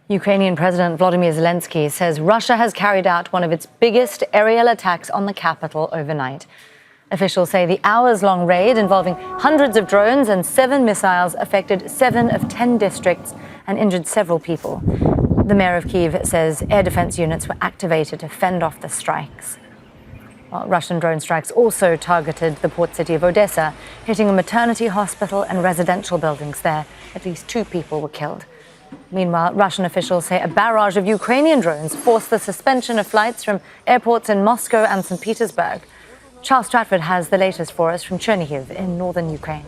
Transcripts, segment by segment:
Ukrainian President Volodymr Zelenskyy says Russia has carried out one of its biggest aerial attacks on the capital overnight. Officials say the hours-long raid involving hundreds of drones and 7 missiles affected 7 of 10 districts and injured several people. The Mayor of Kyiv says air defense units were activated to fend off the strikes. Russian drone strikes also targeted the port city of Odesa, hitting a maternity hospital and residential buildings there. At least 2 people were killed. Meanwhile, Russian officials say a barrage of Ukrainian drones forced the suspension of flights from airports in Moscow and St Petersburg. Charles Stratford has the latest for us from Chernihiv in northern Ukraine.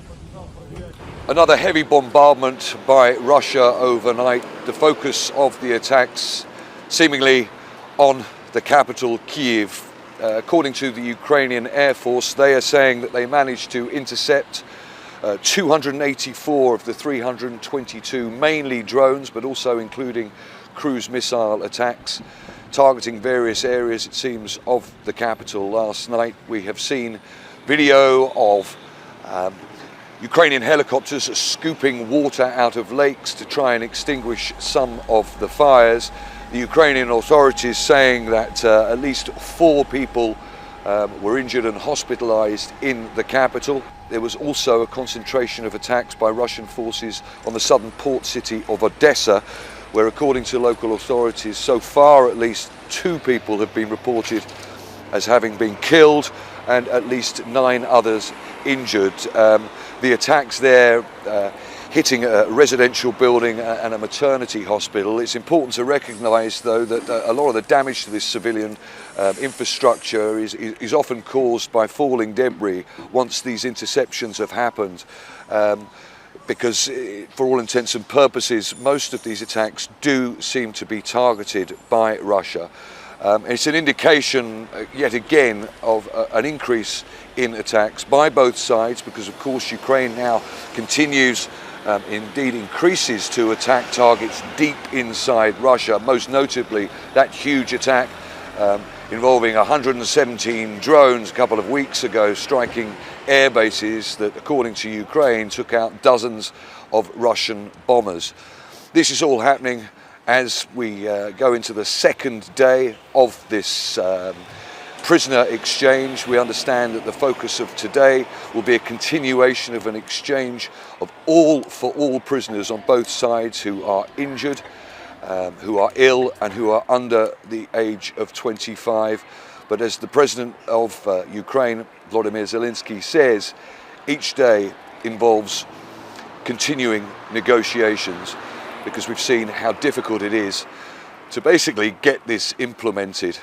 Another heavy bombardment by Russia overnight. The focus of the attacks seemingly on the capital, Kyiv. According to the Ukrainian Air Force, they are saying that they managed to intercept 284 of the 322, mainly drones, but also including cruise missile attacks, targeting various areas, it seems, of the capital. Last night we have seen video of Ukrainian helicopters scooping water out of lakes to try and extinguish some of the fires. The Ukrainian authorities saying that at least 4 people were injured and hospitalized in the capital. There was also a concentration of attacks by Russian forces on the southern port city of Odesa, where, according to local authorities, so far at least 2 people have been reported as having been killed and at least 9 others injured. The attacks there hitting a residential building and a maternity hospital. It's important to recognise, though, that a lot of the damage to this civilian infrastructure is often caused by falling debris once these interceptions have happened. Because for all intents and purposes, most of these attacks do seem to be targeted by Russia. It's an indication, yet again, of an increase in attacks by both sides, because of course Ukraine now continues, indeed increases, to attack targets deep inside Russia, most notably that huge attack involving 117 drones a couple of weeks ago, striking air bases that, according to Ukraine, took out dozens of Russian bombers. This is all happening as we go into the second day of this prisoner exchange. We understand that the focus of today will be a continuation of an exchange of all prisoners on both sides who are injured, who are ill and who are under the age of 25. But as the President of Ukraine, Volodymr Zelenskyy, says, each day involves continuing negotiations, because we've seen how difficult it is to basically get this implemented.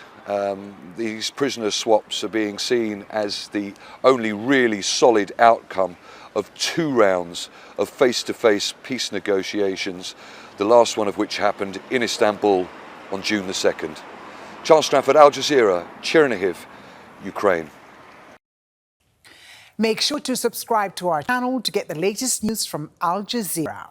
These prisoner swaps are being seen as the only really solid outcome of 2 rounds of face-to-face peace negotiations, the last one of which happened in Istanbul on June the 2nd. Charles Stratford, Al Jazeera, Chernihiv, Ukraine. Make sure to subscribe to our channel to get the latest news from Al Jazeera.